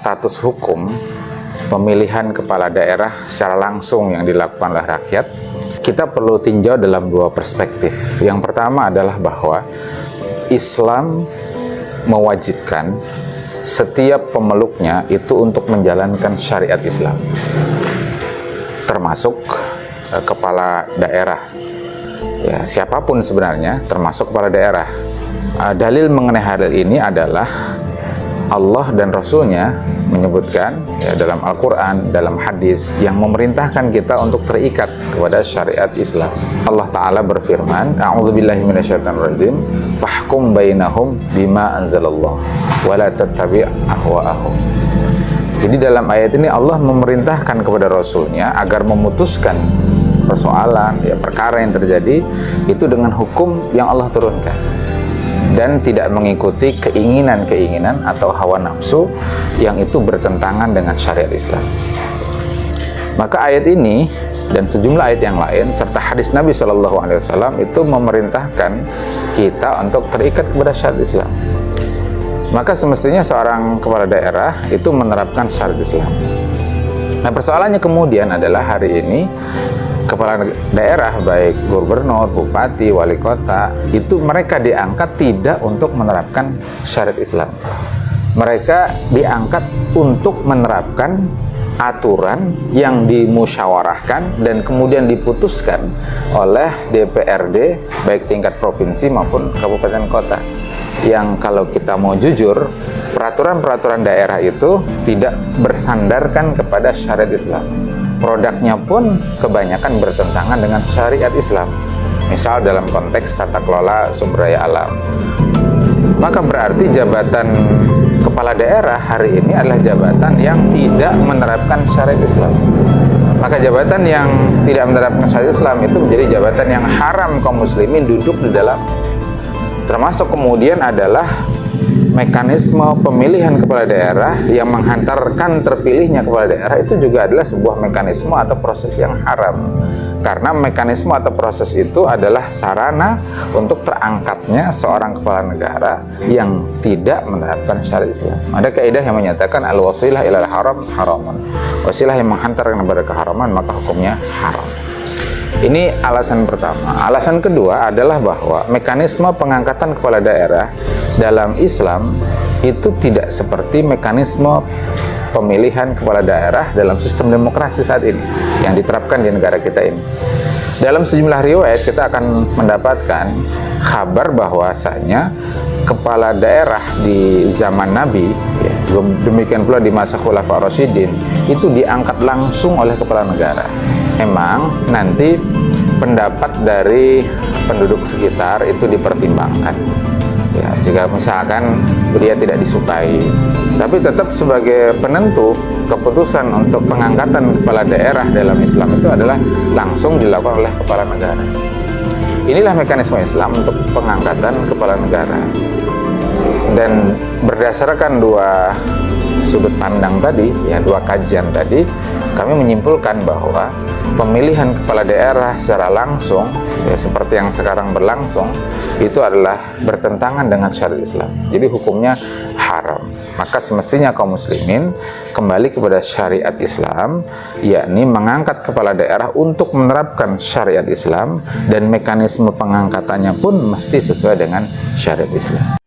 status hukum pemilihan kepala daerah secara langsung yang dilakukan oleh rakyat, kita perlu tinjau dalam dua perspektif. Yang pertama adalah bahwa Islam mewajibkan setiap pemeluknya itu untuk menjalankan syariat Islam, termasuk kepala daerah. Ya, siapapun sebenarnya, termasuk kepala daerah. Dalil mengenai hal ini adalah Allah dan Rasul-Nya menyebutkan ya, dalam Al-Quran, dalam hadis yang memerintahkan kita untuk terikat kepada syariat Islam. Allah Ta'ala berfirman, A'udzubillahi minasyaitonirrajim, fahkum bainahum bima anzalallah wa la tattabi' ahwa'ahum. Jadi dalam ayat ini Allah memerintahkan kepada Rasul-Nya agar memutuskan persoalan, ya, perkara yang terjadi itu dengan hukum yang Allah turunkan, dan tidak mengikuti keinginan-keinginan atau hawa nafsu yang itu bertentangan dengan syariat Islam. Maka ayat ini dan sejumlah ayat yang lain serta hadis Nabi SAW itu memerintahkan kita untuk terikat kepada syariat Islam. Maka semestinya seorang kepala daerah itu menerapkan syariat Islam. Nah, persoalannya kemudian adalah hari ini kepala daerah, baik gubernur, bupati, wali kota, itu mereka diangkat tidak untuk menerapkan syariat Islam. Mereka diangkat untuk menerapkan aturan yang dimusyawarahkan dan kemudian diputuskan oleh DPRD, baik tingkat provinsi maupun kabupaten kota. Yang kalau kita mau jujur, peraturan-peraturan daerah itu tidak bersandarkan kepada syariat Islam. Produknya pun kebanyakan bertentangan dengan syariat Islam. Misal dalam konteks tata kelola sumber daya alam. Maka berarti jabatan kepala daerah hari ini adalah jabatan yang tidak menerapkan syariat Islam. Maka jabatan yang tidak menerapkan syariat Islam itu menjadi jabatan yang haram kaum muslimin duduk di dalam. Termasuk kemudian adalah mekanisme pemilihan kepala daerah yang menghantarkan terpilihnya kepala daerah itu juga adalah sebuah mekanisme atau proses yang haram. Karena mekanisme atau proses itu adalah sarana untuk terangkatnya seorang kepala negara yang tidak menerapkan syariat Islam. Ada kaidah yang menyatakan al-wasilah ilal haram haramun. Wasilah yang menghantarkan kepada keharaman maka hukumnya haram. Ini alasan pertama. Alasan kedua adalah bahwa mekanisme pengangkatan kepala daerah dalam Islam itu tidak seperti mekanisme pemilihan kepala daerah dalam sistem demokrasi saat ini yang diterapkan di negara kita ini. Dalam sejumlah riwayat kita akan mendapatkan kabar bahwasanya kepala daerah di zaman Nabi, ya, demikian pula di masa Khulafaur Rasyidin, itu diangkat langsung oleh kepala negara. Memang nanti pendapat dari penduduk sekitar itu dipertimbangkan. Ya, jika misalkan dia tidak disukai, tapi tetap sebagai penentu keputusan untuk pengangkatan kepala daerah dalam Islam itu adalah langsung dilakukan oleh kepala negara. Inilah mekanisme Islam untuk pengangkatan kepala negara. Dan berdasarkan dua sudut pandang tadi, ya, dua kajian tadi, kami menyimpulkan bahwa pemilihan kepala daerah secara langsung, ya, seperti yang sekarang berlangsung, itu adalah bertentangan dengan syariat Islam. Jadi hukumnya haram. Maka semestinya kaum muslimin kembali kepada syariat Islam, yakni mengangkat kepala daerah untuk menerapkan syariat Islam, dan mekanisme pengangkatannya pun mesti sesuai dengan syariat Islam.